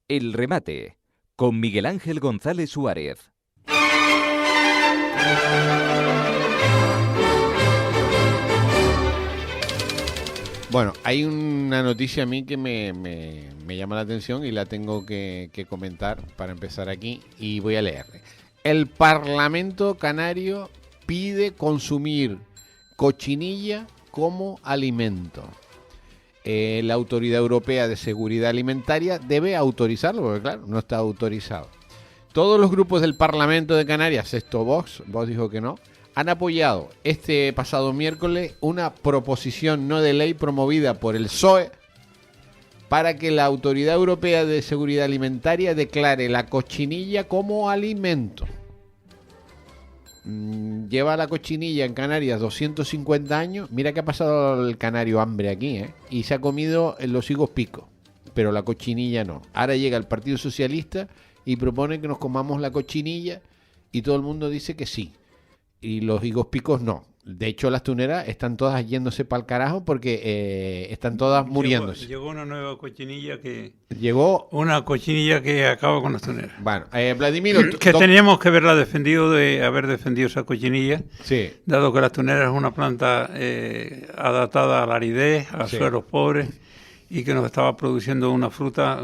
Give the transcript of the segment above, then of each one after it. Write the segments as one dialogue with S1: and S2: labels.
S1: El remate, con Miguel Ángel González Suárez.
S2: Bueno, hay una noticia a mí que me llama la atención y la tengo que comentar para empezar aquí y voy a leerle. El Parlamento Canario pide consumir cochinilla como alimento. La Autoridad Europea de Seguridad Alimentaria debe autorizarlo, porque claro, no está autorizado. Todos los grupos del Parlamento de Canarias, excepto Vox dijo que no, han apoyado este pasado miércoles una proposición no de ley promovida por el PSOE para que la Autoridad Europea de Seguridad Alimentaria declare la cochinilla como alimento. Lleva la cochinilla en Canarias 250 años. Mira que ha pasado el canario hambre aquí, y se ha comido los higos picos, pero la cochinilla no. Ahora llega el Partido Socialista y propone que nos comamos la cochinilla y todo el mundo dice que sí. Y los higos picos no. De hecho, las tuneras están todas yéndose para el carajo porque están todas muriéndose.
S3: Llegó una nueva cochinilla que...
S2: Llegó
S3: una cochinilla que acaba con las tuneras.
S2: Bueno, Vladimiro...
S3: Que teníamos que haberla defendido, de haber defendido esa cochinilla,
S2: sí,
S3: dado que las tuneras es una planta adaptada a la aridez, a
S2: sí,
S3: suelos pobres, y que nos estaba produciendo una fruta...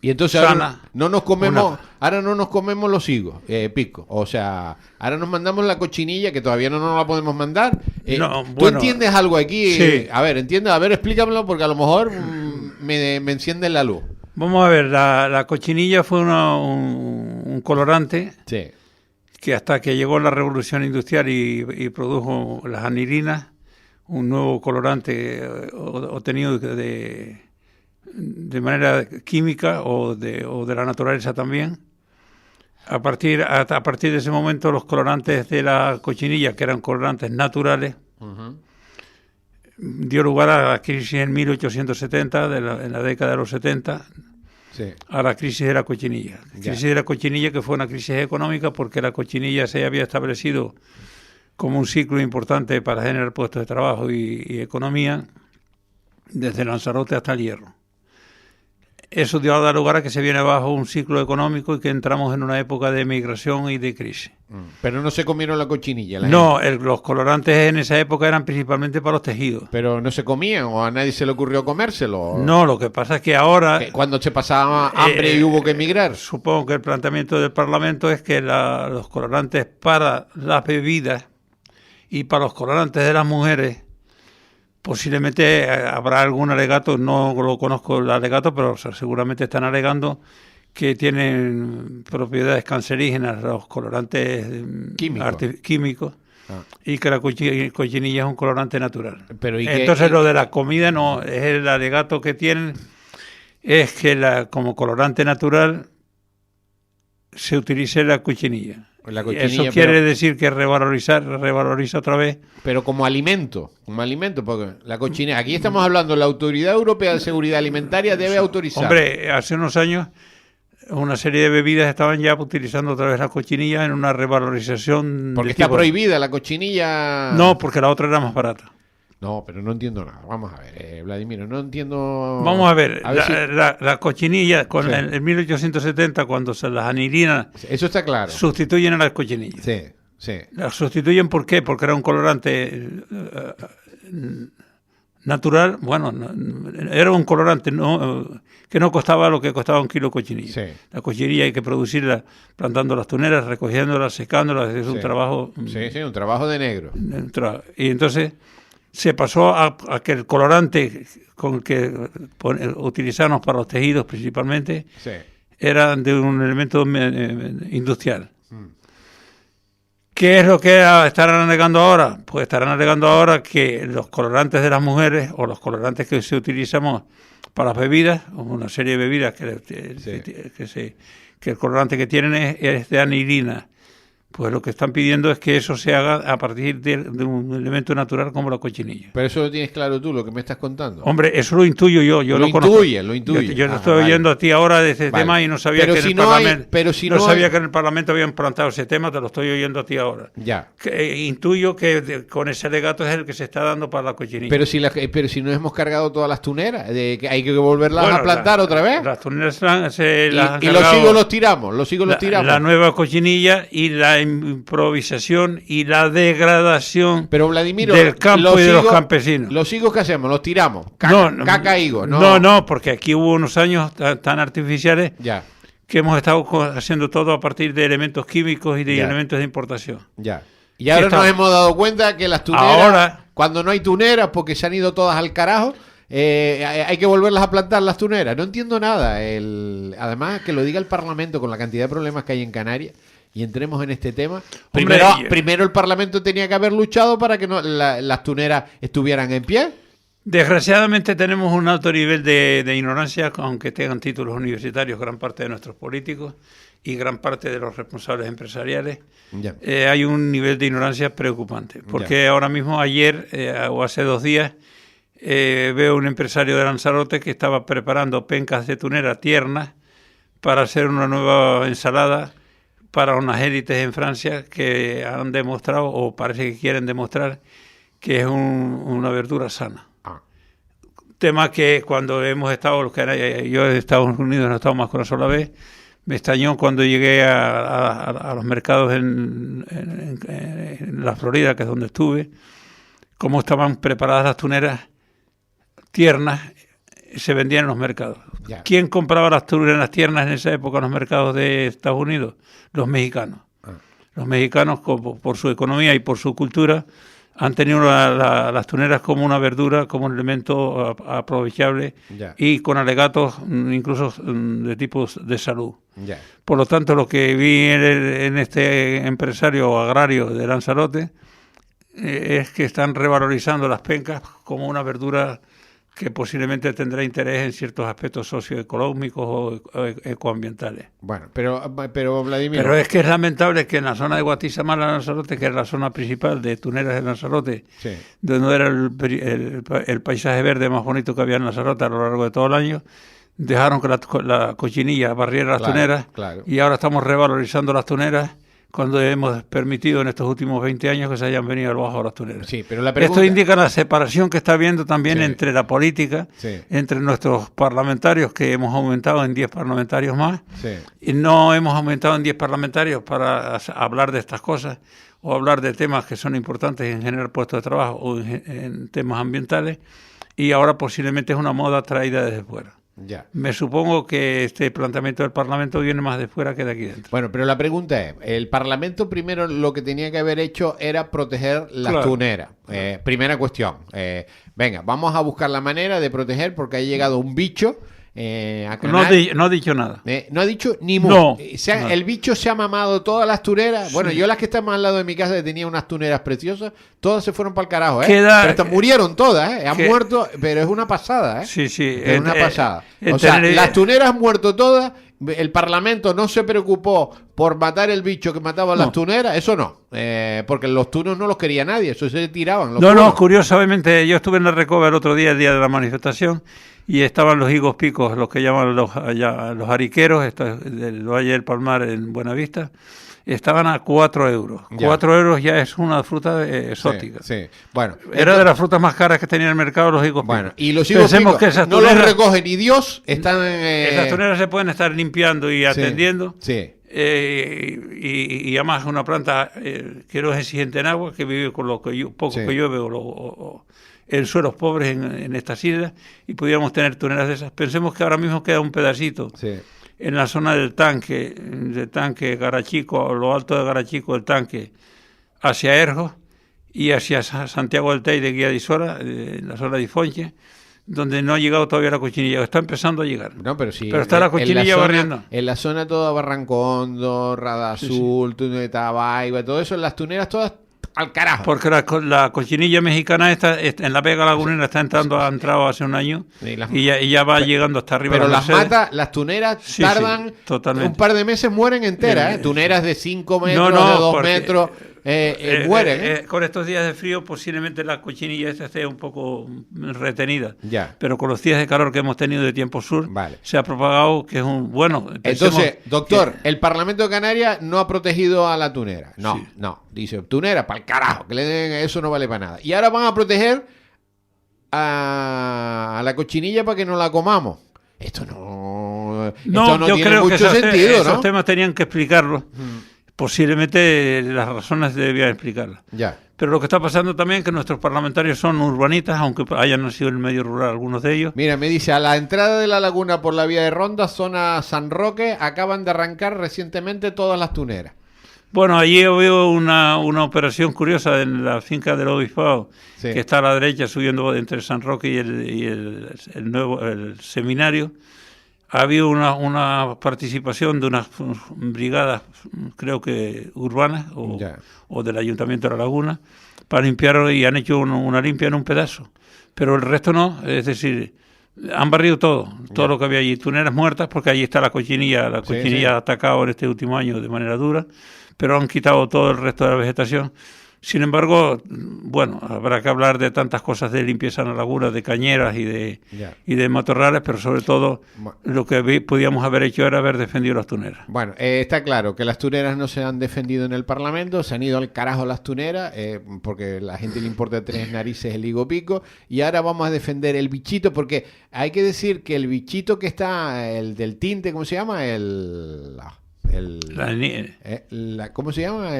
S2: y entonces
S3: sana,
S2: ahora no nos comemos los higos picos. O sea, ahora nos mandamos la cochinilla que todavía no nos la podemos mandar. ¿Tú entiendes algo aquí?
S3: Sí.
S2: A ver, explícamelo porque a lo mejor me enciende la luz.
S3: Vamos a ver, la cochinilla fue un colorante,
S2: Sí,
S3: que hasta que llegó la revolución industrial y produjo las anilinas, un nuevo colorante obtenido de manera química o de la naturaleza también. A partir de ese momento, los colorantes de la cochinilla, que eran colorantes naturales, dio lugar a la crisis en 1870, en la década de los 70,
S2: sí,
S3: a la crisis de la cochinilla. La crisis de la cochinilla, que fue una crisis económica porque la cochinilla se había establecido como un ciclo importante para generar puestos de trabajo y economía, desde Lanzarote hasta el Hierro. Eso dio a dar lugar a que se viene abajo un ciclo económico y que entramos en una época de migración y de crisis.
S2: Pero no se comieron la cochinilla.
S3: Los colorantes en esa época eran principalmente para los tejidos.
S2: Pero no se comían o a nadie se le ocurrió comérselo.
S3: No, lo que pasa es que ahora...
S2: Cuando se pasaba hambre y hubo que emigrar.
S3: Supongo que el planteamiento del Parlamento es que los colorantes para las bebidas y para los colorantes de las mujeres, posiblemente habrá algún alegato, no lo conozco el alegato, pero seguramente están alegando que tienen propiedades cancerígenas los colorantes químicos y que la cochinilla es un colorante natural. Entonces lo de la comida no, es el alegato que tienen, es que como colorante natural se utilice la cochinilla. Eso quiere decir que revaloriza otra vez.
S2: Pero como alimento, porque la cochinilla, aquí estamos hablando, la Autoridad Europea de Seguridad Alimentaria debe autorizar.
S3: Hombre, hace unos años una serie de bebidas estaban ya utilizando otra vez la cochinilla en una revalorización.
S2: Porque está prohibida la cochinilla.
S3: No, porque la otra era más barata.
S2: No, pero no entiendo nada. Vamos a ver, Vladimiro, no entiendo...
S3: Vamos a ver, la cochinilla, en 1870, cuando las anilinas...
S2: Eso está claro.
S3: Sustituyen a las cochinillas.
S2: Sí, sí.
S3: Las sustituyen, ¿por qué? Porque era un colorante natural, era un colorante que no costaba lo que costaba un kilo de cochinilla.
S2: Sí.
S3: La cochinilla hay que producirla plantando las tuneras, recogiéndolas, secándolas, es un trabajo...
S2: Sí, un trabajo de negro.
S3: Y entonces... se pasó a que el colorante con el que utilizamos para los tejidos principalmente era de un elemento industrial. ¿Qué es lo que estarán alegando ahora? Pues estarán alegando ahora que los colorantes de las mujeres o los colorantes que se utilizamos para las bebidas, una serie de bebidas que el colorante que tienen es de anilina, Pues lo que están pidiendo es que eso se haga a partir de un elemento natural como la cochinilla.
S2: Pero eso lo tienes claro tú, lo que me estás contando.
S3: Hombre, eso lo intuyo yo
S2: lo
S3: conozco.
S2: lo intuye.
S3: Yo te estoy oyendo a ti ahora de ese tema y no sabía
S2: Pero
S3: que
S2: si
S3: en el
S2: no hay-
S3: Parlamento
S2: pero si
S3: no
S2: no
S3: sabía
S2: hay-
S3: que en el Parlamento habían plantado ese tema, te lo estoy oyendo a ti ahora.
S2: Ya.
S3: Intuyo que con ese alegato es el que se está dando para la cochinilla.
S2: Pero si no hemos cargado todas las tuneras, de que hay que volverlas
S3: Bueno,
S2: a plantar otra vez.
S3: Las tuneras se las han
S2: Y los
S3: cargado
S2: higos los tiramos,
S3: la nueva cochinilla y la improvisación y la degradación
S2: Pero Vladimiro,
S3: del campo y de los campesinos.
S2: Los higos que hacemos, los tiramos. Caca higo,
S3: no, porque aquí hubo unos años tan artificiales
S2: Ya,
S3: que hemos estado haciendo todo a partir de elementos químicos y de
S2: Ya.
S3: elementos de importación.
S2: ya. Y ahora
S3: está-
S2: nos hemos dado cuenta que las tuneras,
S3: Ahora-
S2: cuando no hay tuneras, porque se han ido todas al carajo, hay que volverlas a plantar las tuneras. No entiendo nada. Además, que lo diga el Parlamento con la cantidad de problemas que hay en Canarias. Y entremos en este tema.
S3: Hombre,
S2: Primero el Parlamento tenía que haber luchado para que las tuneras estuvieran en pie.
S3: Desgraciadamente tenemos un alto nivel de ignorancia, aunque tengan títulos universitarios, gran parte de nuestros políticos y gran parte de los responsables empresariales.
S2: Ya.
S3: Hay un nivel de ignorancia preocupante, porque ahora mismo, ayer o hace 2 días, veo un empresario de Lanzarote que estaba preparando pencas de tunera tiernas para hacer una nueva ensalada para unas élites en Francia que han demostrado, o parece que quieren demostrar, que es una verdura sana.
S2: Ah.
S3: Tema que cuando hemos estado, yo en Estados Unidos no he estado más que una sola vez, me extrañó cuando llegué a los mercados en la Florida, que es donde estuve, cómo estaban preparadas las tuneras tiernas, se vendían en los mercados.
S2: Ya.
S3: ¿Quién compraba las tuneras tiernas en esa época en los mercados de Estados Unidos? Los mexicanos. Los mexicanos, por su economía y por su cultura, han tenido las tuneras como una verdura, como un elemento aprovechable
S2: Ya.
S3: y con alegatos incluso de tipos de salud.
S2: Ya.
S3: Por lo tanto, lo que vi en este empresario agrario de Lanzarote es que están revalorizando las pencas como una verdura que posiblemente tendrá interés en ciertos aspectos socioeconómicos o ecoambientales.
S2: Bueno, pero Vladimir.
S3: Pero es que es lamentable que en la zona de Guatemala, Lanzarote, que es la zona principal de tuneras de Lanzarote,
S2: Sí.
S3: donde era el paisaje verde más bonito que había en Lanzarote a lo largo de todo el año, dejaron que la cochinilla barriera las
S2: Claro,
S3: tuneras,
S2: claro.
S3: y ahora estamos revalorizando las tuneras cuando hemos permitido en estos últimos 20 años que se hayan venido al bajo las tuneras.
S2: Sí, pero la pregunta...
S3: Esto indica la separación que está habiendo también
S2: Sí.
S3: entre la política,
S2: Sí.
S3: entre nuestros parlamentarios, que hemos aumentado en 10 parlamentarios más,
S2: Sí.
S3: y no hemos aumentado en 10 parlamentarios para hablar de estas cosas o hablar de temas que son importantes en generar puestos de trabajo o en temas ambientales, y ahora posiblemente es una moda traída desde fuera.
S2: Ya.
S3: Me supongo que este planteamiento del Parlamento viene más de fuera que de aquí dentro.
S2: Bueno, pero la pregunta es, el Parlamento primero lo que tenía que haber hecho era proteger las
S3: Claro.
S2: tuneras. Primera cuestión. Venga, vamos a buscar la manera de proteger porque ha llegado un bicho a Canarias.
S3: No ha dicho nada.
S2: No ha dicho ni mu.
S3: No,
S2: No.
S3: no.
S2: El bicho se ha mamado todas las tuneras. Bueno, yo las que están más al lado de mi casa que tenía unas tuneras preciosas, todas se fueron para el carajo, ¿eh?
S3: Queda-
S2: Pero estas murieron todas, ¿eh? Han
S3: que-
S2: muerto, pero es una pasada, ¿eh?
S3: Sí, sí.
S2: Es una pasada.
S3: en
S2: O sea,
S3: Tenerife-
S2: las tuneras han muerto todas. El Parlamento no se preocupó por matar el bicho que mataba las tuneras. Eso no. Porque los tunos no los quería nadie. Eso se tiraban. Los
S3: No,
S2: tunos.
S3: curiosamente, yo estuve en la Recoba el otro día, el día de la manifestación, y estaban los higos picos, los que llaman los ariqueros, del Valle del Palmar en Buenavista, estaban a 4 euros.
S2: Ya.
S3: 4 euros ya es una fruta exótica.
S2: Sí, sí. Bueno.
S3: Era de las frutas más caras que tenía en el mercado los higos
S2: Bueno,
S3: picos.
S2: y los higos
S3: Pensemos
S2: picos
S3: que esas
S2: no los
S3: tuneras-
S2: recoge ni Dios. Están
S3: Esas tuneras se pueden estar limpiando y atendiendo.
S2: Sí.
S3: Y además es una planta que no es exigente en agua, que vive con lo que poco
S2: Sí.
S3: que llueve o en suelos pobres en estas islas, y pudiéramos tener tuneras de esas. Pensemos que ahora mismo queda un pedacito
S2: Sí.
S3: en la zona del tanque Garachico, lo alto de Garachico, el tanque, hacia Erjos y hacia Santiago del Tey de Guía de Isora, en la zona de Ifonche, donde no ha llegado todavía la cochinilla, está empezando a llegar.
S2: No, pero sí.
S3: Pero está la cochinilla barriendo.
S2: En la zona toda Barrancondo, Rada Azul, Tabaiba, todo eso, las tuneras todas al carajo.
S3: Porque la cochinilla mexicana en la Vega Lagunera ha entrado hace un año y ya va llegando hasta arriba.
S2: Pero
S3: las
S2: mata, las tuneras tardan un par de meses, mueren enteras, tuneras de 5 metros, de 2 metros. Mueren.
S3: Con estos días de frío posiblemente la cochinilla esta esté un poco retenida.
S2: Ya.
S3: Pero con los días de calor que hemos tenido de tiempo sur, se ha propagado que es un... Bueno,
S2: entonces, doctor, el Parlamento de Canarias no ha protegido a la tunera. No. Dice, tunera, para el carajo, que le den, eso no vale para nada. Y ahora van a proteger a la cochinilla para que no la comamos. Esto no
S3: yo
S2: tiene
S3: creo
S2: mucho
S3: que
S2: sentido,
S3: esos temas tenían que explicarlos. Posiblemente las razones debían explicarlas.
S2: Ya.
S3: Pero lo que está pasando también es que nuestros parlamentarios son urbanitas, aunque hayan nacido en el medio rural algunos de ellos.
S2: Mira, me dice, a la entrada de la laguna por la vía de Ronda, zona San Roque, acaban de arrancar recientemente todas las tuneras.
S3: Bueno, allí veo una operación curiosa en la finca del Obispado, que está a la derecha subiendo entre San Roque y el seminario. Ha habido una participación de unas brigadas, creo que urbanas, o del Ayuntamiento de la Laguna, para limpiar, y han hecho una limpia en un pedazo. Pero el resto no, es decir, han barrido todo lo que había allí. Tuneras muertas, porque allí está la cochinilla ha atacado en este último año de manera dura, pero han quitado todo el resto de la vegetación. Sin embargo, bueno, habrá que hablar de tantas cosas de limpieza en la laguna, de cañeras y de matorrales, pero sobre todo lo que podíamos haber hecho era haber defendido las tuneras.
S2: Bueno, está claro que las tuneras no se han defendido en el Parlamento, se han ido al carajo las tuneras, porque a la gente le importa 3 narices el higo pico, y ahora vamos a defender el bichito, porque hay que decir que el bichito que está, el del tinte, ¿cómo se llama? ¿Cómo se llama?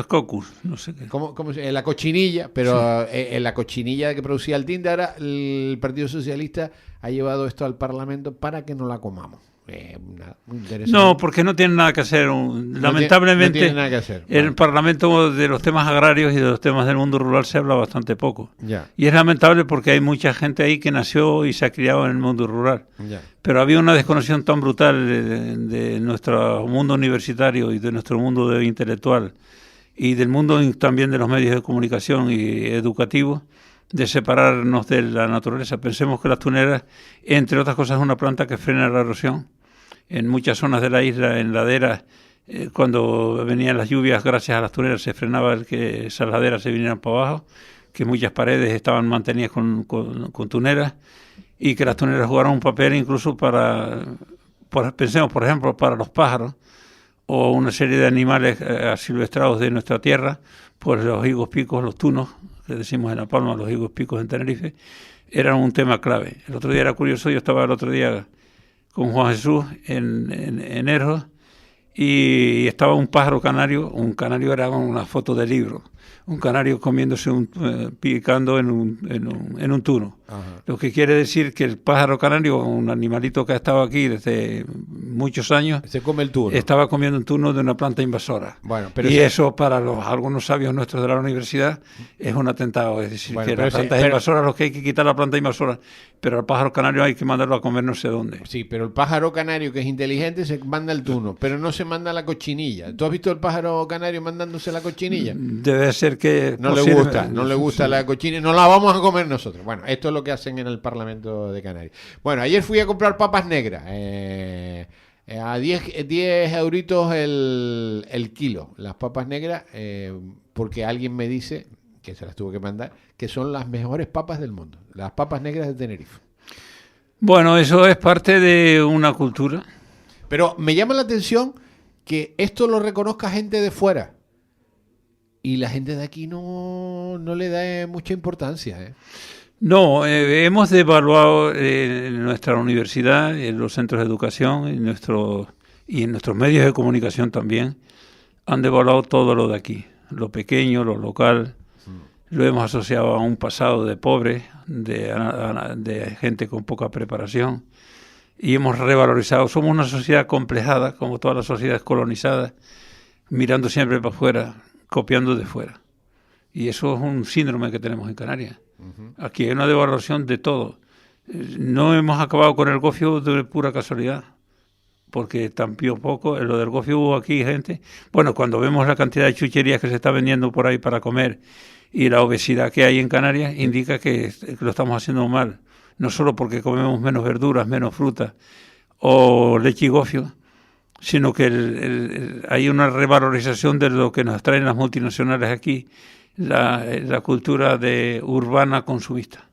S3: Cocus, no sé qué.
S2: ¿Cómo la cochinilla, pero la cochinilla que producía el tinte, ahora el Partido Socialista ha llevado esto al Parlamento para que no la comamos. Muy interesante.
S3: No, porque no tiene nada que hacer. Lamentablemente,
S2: no tiene nada que hacer.
S3: En el Parlamento de los temas agrarios y de los temas del mundo rural se habla bastante poco.
S2: Ya.
S3: Y es lamentable porque hay mucha gente ahí que nació y se ha criado en el mundo rural.
S2: Ya.
S3: Pero había una desconexión tan brutal de nuestro mundo universitario y de nuestro mundo intelectual y del mundo también de los medios de comunicación y educativos, de separarnos de la naturaleza. Pensemos que las tuneras, entre otras cosas, es una planta que frena la erosión. En muchas zonas de la isla, en laderas, cuando venían las lluvias, gracias a las tuneras, se frenaba que esas laderas se vinieran para abajo, que muchas paredes estaban mantenidas con tuneras, y que las tuneras jugaron un papel incluso pensemos, por ejemplo, para los pájaros, o una serie de animales asilvestrados de nuestra tierra, pues los higos picos, los tunos, que decimos en La Palma, los higos picos en Tenerife, eran un tema clave. El otro día era curioso, yo estaba el otro día con Juan Jesús en Erjos, y estaba un pájaro canario. Un canario era una foto de libro, un canario comiéndose picando en un tuno. Ajá. Lo que quiere decir que el pájaro canario, un animalito que ha estado aquí desde muchos años,
S2: se come el tuno.
S3: Estaba comiendo un tuno de una planta invasora.
S2: Bueno,
S3: eso para algunos sabios nuestros de la universidad es un atentado. Es decir, que las plantas invasoras, los que hay que quitar la planta invasora, pero al pájaro canario hay que mandarlo a comer no sé dónde.
S2: Sí, pero el pájaro canario, que es inteligente, se manda el tuno, pero no se manda la cochinilla. ¿Tú has visto el pájaro canario mandándose la cochinilla?
S3: Debe ser que
S2: no le gusta la cochinilla, no la vamos a comer nosotros. Bueno, esto es lo que hacen en el Parlamento de Canarias. Bueno, ayer fui a comprar papas negras, a 10 euritos el kilo, las papas negras, porque alguien me dice, que se las tuvo que mandar, que son las mejores papas del mundo, las papas negras de Tenerife.
S3: Bueno, eso es parte de una cultura.
S2: Pero me llama la atención que esto lo reconozca gente de fuera y la gente de aquí no le da mucha importancia.
S3: No, hemos devaluado en nuestra universidad, en los centros de educación y en nuestros medios de comunicación también, han devaluado todo lo de aquí, lo pequeño, lo local. Lo hemos asociado a un pasado de pobres, de gente con poca preparación, y hemos revalorizado. Somos una sociedad complejada, como todas las sociedades colonizadas, mirando siempre para afuera, copiando de fuera. Y eso es un síndrome que tenemos en Canarias. Aquí hay una devaluación de todo. No hemos acabado con el gofio de pura casualidad, porque también poco, en lo del gofio hubo aquí gente. Bueno, cuando vemos la cantidad de chucherías que se está vendiendo por ahí para comer y la obesidad que hay en Canarias, indica que lo estamos haciendo mal. No solo porque comemos menos verduras, menos frutas o leche y gofio, sino que hay una revalorización de lo que nos traen las multinacionales aquí, la cultura de urbana consumista.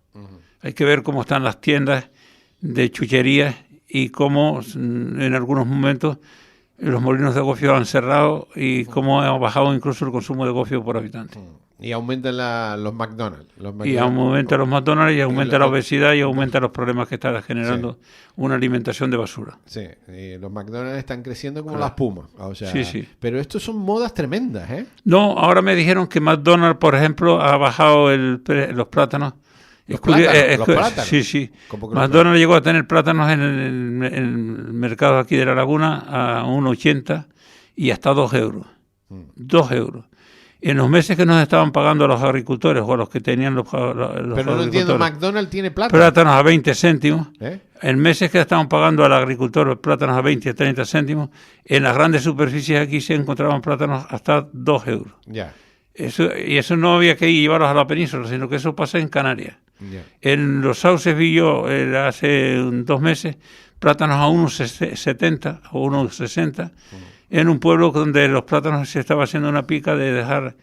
S3: Hay que ver cómo están las tiendas de chucherías y cómo en algunos momentos los molinos de gofio han cerrado y cómo ha bajado incluso el consumo de gofio por habitante.
S2: Y aumentan los McDonald's.
S3: Y aumenta los McDonald's y aumenta la obesidad y aumenta los problemas que está generando una alimentación de basura.
S2: Sí, y los McDonald's están creciendo como la espuma. O sea,
S3: sí.
S2: Pero estos son modas tremendas, ¿eh?
S3: No, ahora me dijeron que McDonald's, por ejemplo, ha bajado los plátanos.
S2: ¿Los plátanos?
S3: Sí. McDonald's llegó a tener plátanos en el mercado aquí de La Laguna a 1,80 y hasta 2 euros. 2 euros. En los meses que nos estaban pagando a los agricultores o a los que tenían los
S2: Pero no entiendo, McDonald's tiene plátanos.
S3: Plátanos a 20 céntimos. En meses que estaban pagando al agricultor plátanos a 20 y 30 céntimos, en las grandes superficies aquí se encontraban plátanos hasta 2 euros.
S2: Ya.
S3: Eso no había que llevarlos a la península, sino que eso pasa en Canarias.
S2: Yeah.
S3: En Los Sauces vi yo hace 2 meses plátanos a 1,70 o 1,60 en un pueblo donde los plátanos se estaba haciendo una pica de dejar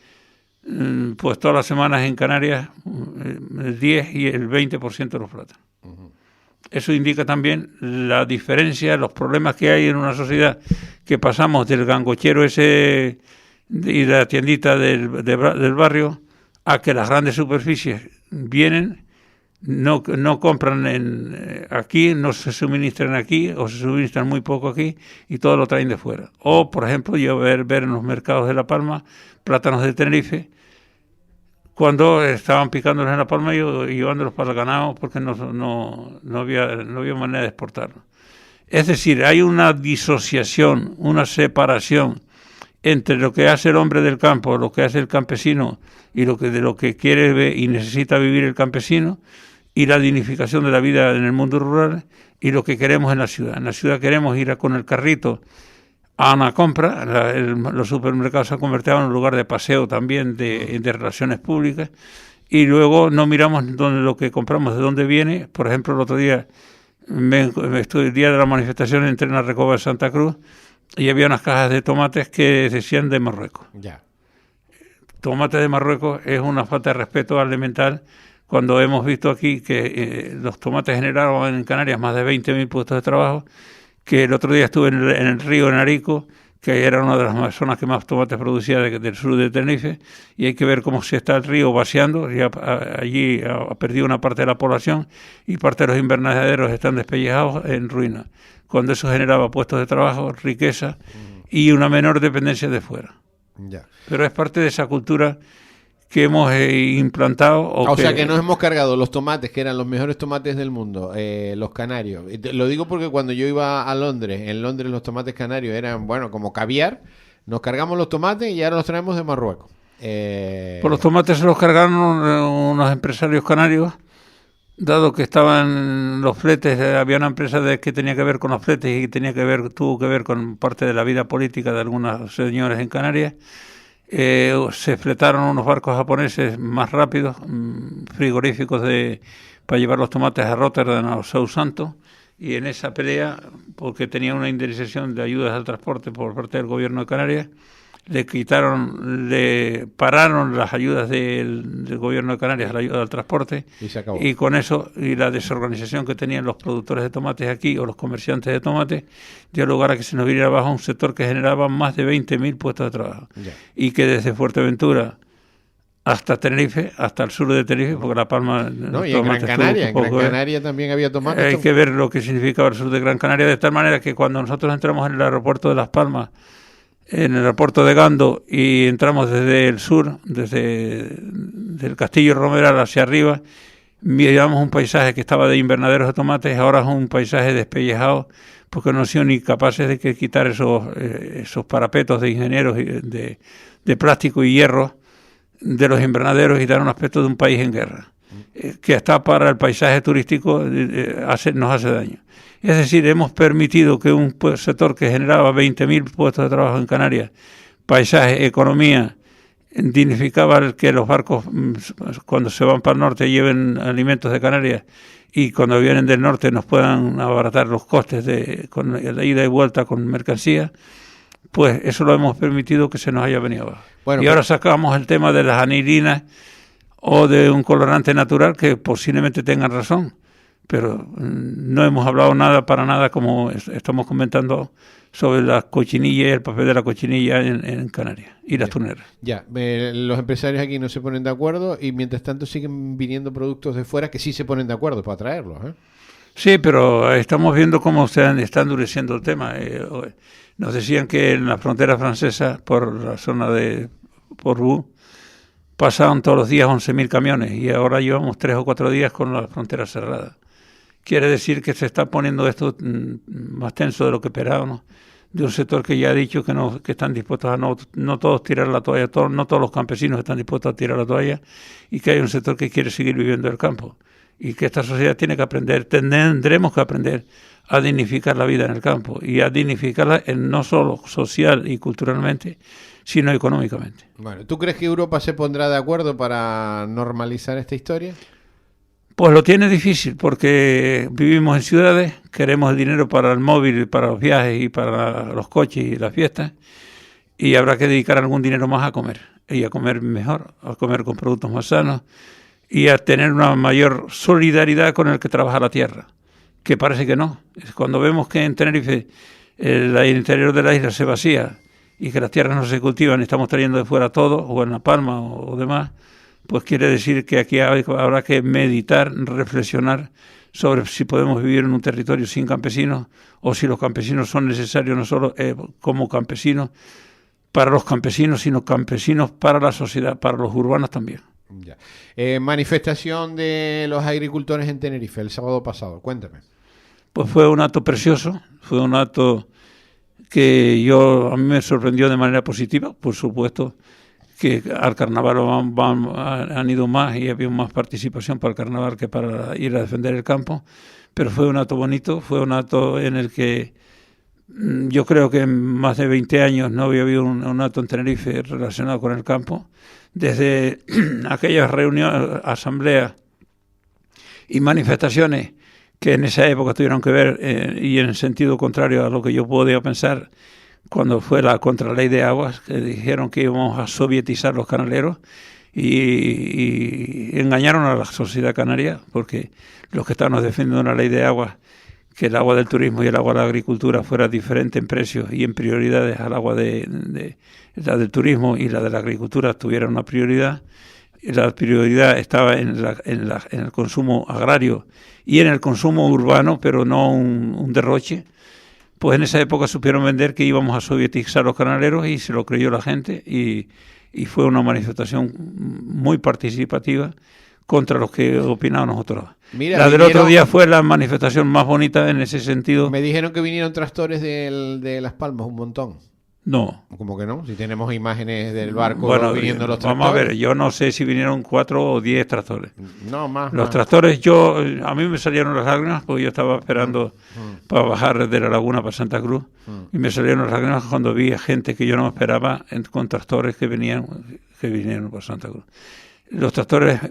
S3: pues todas las semanas en Canarias el 10 y el 20% de los plátanos. Eso indica también la diferencia, los problemas que hay en una sociedad que pasamos del gangochero ese y la tiendita del barrio a que las grandes superficies vienen, no compran aquí, no se suministran aquí o se suministran muy poco aquí y todo lo traen de fuera. O, por ejemplo, yo ver en los mercados de La Palma plátanos de Tenerife cuando estaban picándolos en La Palma y llevándolos para el ganado porque no había manera de exportarlos. Es decir, hay una disociación, una separación entre lo que hace el hombre del campo, lo que hace el campesino y de lo que quiere y necesita vivir el campesino, y la dignificación de la vida en el mundo rural y lo que queremos en la ciudad. En la ciudad queremos ir con el carrito a una compra, los supermercados se han convertido en un lugar de paseo también de relaciones públicas, y luego no miramos lo que compramos, de dónde viene. Por ejemplo, el otro día, el día de la manifestación, entré en la Recoba de Santa Cruz y había unas cajas de tomates que decían de Marruecos.
S2: Ya.
S3: Tomate de Marruecos es una falta de respeto elemental cuando hemos visto aquí que los tomates generaron en Canarias más de 20.000 puestos de trabajo, que el otro día estuve en el río Narico, que era una de las zonas que más tomates producía del sur de Tenerife, y hay que ver cómo se está el río vaciando. Allí ha perdido una parte de la población y parte de los invernaderos están despellejados en ruina, cuando eso generaba puestos de trabajo, riqueza y una menor dependencia de fuera.
S2: Ya.
S3: Pero es parte de esa cultura que hemos implantado.
S2: O sea que nos hemos cargado los tomates, que eran los mejores tomates del mundo, los canarios. Lo digo porque cuando yo iba a Londres, en Londres los tomates canarios eran, bueno, como caviar. Nos cargamos los tomates y ahora los traemos de Marruecos.
S3: Por los tomates se los cargaron unos empresarios canarios, dado que estaban los fletes, había una empresa que tenía que ver con los fletes y tuvo que ver con parte de la vida política de algunos señores en Canarias. Se fletaron unos barcos japoneses más rápidos, frigoríficos para llevar los tomates a Rotterdam o Southampton, y en esa pelea, porque tenía una indemnización de ayudas al transporte por parte del gobierno de Canarias, pararon las ayudas del gobierno de Canarias, la ayuda al transporte,
S2: y se acabó.
S3: Y con eso, y la desorganización que tenían los productores de tomates aquí, o los comerciantes de tomates, dio lugar a que se nos viniera abajo un sector que generaba más de 20.000 puestos de trabajo.
S2: Ya.
S3: Y que desde Fuerteventura hasta Tenerife, hasta el sur de Tenerife, porque La Palma...
S2: No, y en Gran Canaria también había tomates.
S3: Hay que ver lo que significaba el sur de Gran Canaria, de tal manera que cuando nosotros entramos en el aeropuerto de Las Palmas, en el aeropuerto de Gando, y entramos desde el sur, desde el Castillo Romeral hacia arriba, miramos un paisaje que estaba de invernaderos de tomates, ahora es un paisaje despellejado, porque no han sido ni capaces de quitar esos parapetos de ingenieros de plástico y hierro de los invernaderos y dar un aspecto de un país en guerra. que está para el paisaje turístico, nos hace daño. Es decir, hemos permitido que un sector que generaba 20.000 puestos de trabajo en Canarias, paisaje, economía, dignificaba que los barcos cuando se van para el norte lleven alimentos de Canarias y cuando vienen del norte nos puedan abaratar los costes con la ida y vuelta con mercancías, pues eso lo hemos permitido que se nos haya venido abajo. Bueno, y ahora sacamos el tema de las anilinas o de un colorante natural que posiblemente tengan razón, pero no hemos hablado para nada como estamos comentando sobre la cochinilla y el papel de la cochinilla en Canarias y las tuneras.
S2: Ya, los empresarios aquí no se ponen de acuerdo y mientras tanto siguen viniendo productos de fuera que sí se ponen de acuerdo para traerlos, ¿eh?
S3: Sí, pero estamos viendo cómo está endureciendo el tema. Nos decían que en la frontera francesa, por la zona de Portbou, pasaban todos los días 11.000 camiones y ahora llevamos 3 o 4 días con la frontera cerrada. Quiere decir que se está poniendo esto más tenso de lo que esperábamos, de un sector que ya ha dicho que están dispuestos a no todos tirar la toalla, no todos los campesinos están dispuestos a tirar la toalla y que hay un sector que quiere seguir viviendo el campo y que esta sociedad tiene que aprender, tendremos que aprender a dignificar la vida en el campo y a dignificarla no solo social y culturalmente, sino económicamente.
S2: Bueno, ¿tú crees que Europa se pondrá de acuerdo para normalizar esta historia?
S3: Pues lo tiene difícil porque vivimos en ciudades, queremos el dinero para el móvil, para los viajes y para los coches y las fiestas y habrá que dedicar algún dinero más a comer y a comer mejor, a comer con productos más sanos y a tener una mayor solidaridad con el que trabaja la tierra, que parece que no. Cuando vemos que en Tenerife el interior de la isla se vacía y que las tierras no se cultivan y estamos trayendo de fuera todo, o en La Palma o demás, pues quiere decir que aquí habrá que meditar, reflexionar sobre si podemos vivir en un territorio sin campesinos o si los campesinos son necesarios no solo como campesinos para los campesinos, sino campesinos para la sociedad, para los urbanos también.
S2: Ya. Manifestación de los agricultores en Tenerife el sábado pasado, cuéntame.
S3: Pues fue un acto precioso, fue un acto que a mí me sorprendió de manera positiva, por supuesto que al carnaval han ido más y había más participación para el carnaval que para ir a defender el campo, pero fue un acto bonito, fue un acto en el que yo creo que en más de 20 años no había habido un acto en Tenerife relacionado con el campo, desde aquellas reuniones, asambleas y manifestaciones que en esa época tuvieron que ver y en el sentido contrario a lo que yo podía pensar cuando fue la contraley de aguas, que dijeron que íbamos a sovietizar los canaleros y engañaron a la sociedad canaria, porque los que estábamos defendiendo una ley de aguas, que el agua del turismo y el agua de la agricultura fuera diferente en precios y en prioridades al agua de la del turismo y la de la agricultura tuvieran una prioridad. La prioridad estaba en el consumo agrario y en el consumo urbano, pero no un derroche. Pues en esa época supieron vender que íbamos a sovietizar los canaleros y se lo creyó la gente y fue una manifestación muy participativa contra los que opinaban nosotros. Mira, la del otro día fue la manifestación más bonita en ese sentido.
S2: Me dijeron que vinieron tractores de Las Palmas, un montón.
S3: No.
S2: ¿Cómo que no? Si tenemos imágenes del barco viniendo los tractores.
S3: Vamos a ver, yo no sé si vinieron 4 o 10 tractores.
S2: No, más.
S3: Los tractores, a mí me salieron las lágrimas porque yo estaba esperando para bajar de la laguna para Santa Cruz y me salieron las lágrimas cuando vi a gente que yo no esperaba con tractores que vinieron para Santa Cruz. Los tractores,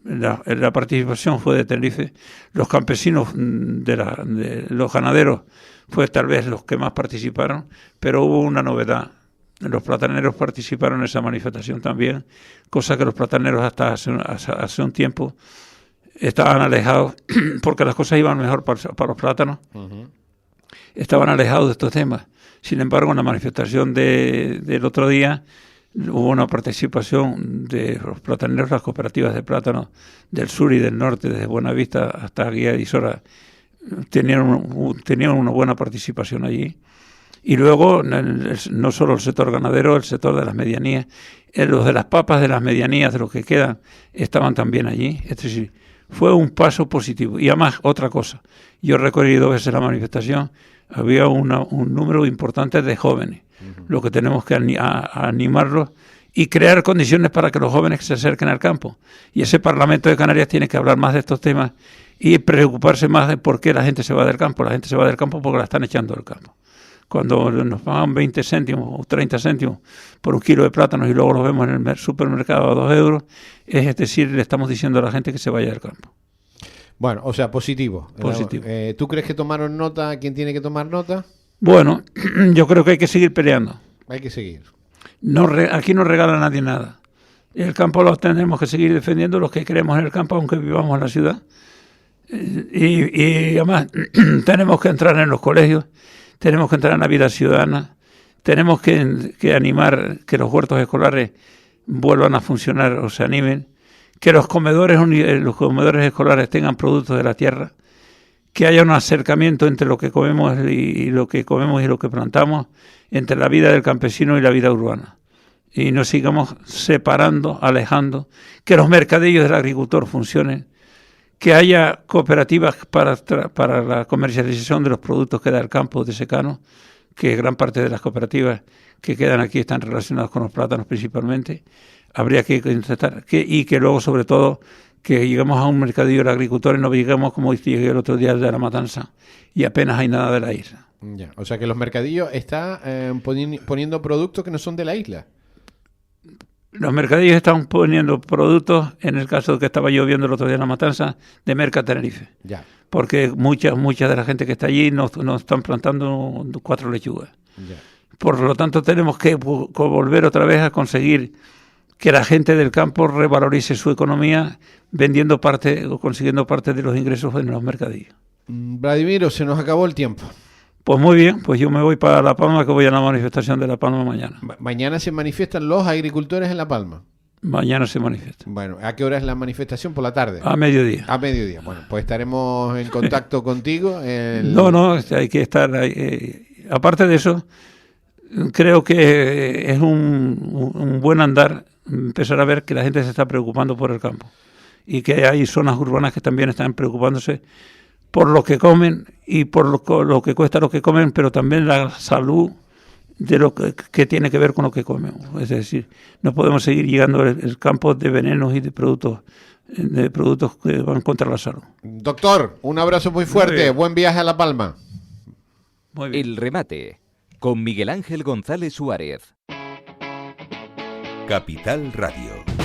S3: la participación fue de Tenerife. Los campesinos de los ganaderos fue tal vez los que más participaron, pero hubo una novedad. Los plataneros participaron en esa manifestación también, cosa que los plataneros hasta hace un tiempo estaban alejados, porque las cosas iban mejor para los plátanos, estaban alejados de estos temas. Sin embargo, en la manifestación del otro día hubo una participación de los plataneros, las cooperativas de plátanos del sur y del norte, desde Buenavista hasta Guía y Sora, tenían una buena participación allí. Y luego, no solo el sector ganadero, el sector de las medianías, los de las papas de las medianías, de los que quedan, estaban también allí. Es decir, fue un paso positivo. Y además, otra cosa, yo recorrí 2 veces la manifestación, había un número importante de jóvenes. Lo que tenemos que animarlos y crear condiciones para que los jóvenes se acerquen al campo. Y ese Parlamento de Canarias tiene que hablar más de estos temas y preocuparse más de por qué la gente se va del campo. La gente se va del campo porque la están echando del campo. Cuando nos pagan 20 céntimos o 30 céntimos por un kilo de plátanos y luego los vemos en el supermercado a 2 euros, es decir, le estamos diciendo a la gente que se vaya del campo.
S2: Bueno, o sea, positivo.
S3: Positivo.
S2: ¿Tú crees que tomaron nota? ¿Quién tiene que tomar nota?
S3: Bueno, yo creo que hay que seguir peleando.
S2: Hay que seguir.
S3: Aquí no regala nadie nada. El campo lo tenemos que seguir defendiendo los que creemos en el campo, aunque vivamos en la ciudad. Y además tenemos que entrar en los colegios, tenemos que entrar en la vida ciudadana, tenemos que animar que los huertos escolares vuelvan a funcionar o se animen, que los comedores escolares tengan productos de la tierra, que haya un acercamiento entre lo que comemos y lo que plantamos, entre la vida del campesino y la vida urbana. Y nos sigamos separando, alejando, que los mercadillos del agricultor funcionen, que haya cooperativas para la comercialización de los productos que da el campo de secano, que gran parte de las cooperativas que quedan aquí están relacionadas con los plátanos principalmente. Habría que intentar, y que luego sobre todo que lleguemos a un mercadillo de agricultores, no lleguemos como llegué el otro día de la Matanza y apenas hay nada de la isla.
S2: Ya. O sea que los mercadillos están poniendo productos que no son de la isla.
S3: Los mercadillos están poniendo productos, en el caso de que estaba yo viendo el otro día en la Matanza, de Merca Tenerife.
S2: Ya.
S3: Porque mucha de la gente que está allí no están plantando 4 lechugas.
S2: Ya.
S3: Por lo tanto, tenemos que volver otra vez a conseguir que la gente del campo revalorice su economía vendiendo parte o consiguiendo parte de los ingresos en los mercadillos.
S2: Vladimiro, se nos acabó el tiempo.
S3: Pues muy bien, pues yo me voy para La Palma, que voy a la manifestación de La Palma mañana.
S2: Mañana se manifiestan los agricultores en La Palma.
S3: Mañana se manifiesta.
S2: Bueno, ¿a qué hora es la manifestación? ¿Por la tarde?
S3: A mediodía.
S2: A mediodía. Bueno, pues estaremos en contacto contigo.
S3: No, hay que estar ahí. Aparte de eso, creo que es un buen andar empezar a ver que la gente se está preocupando por el campo y que hay zonas urbanas que también están preocupándose por lo que comen y por lo que cuesta lo que comen, pero también la salud de lo que tiene que ver con lo que comemos. Es decir, no podemos seguir llegando el campo de venenos y de productos que van contra la salud.
S2: Doctor, un abrazo muy fuerte. Buen viaje a La Palma.
S3: Muy bien.
S1: El remate con Miguel Ángel González Suárez.
S4: Capital Radio.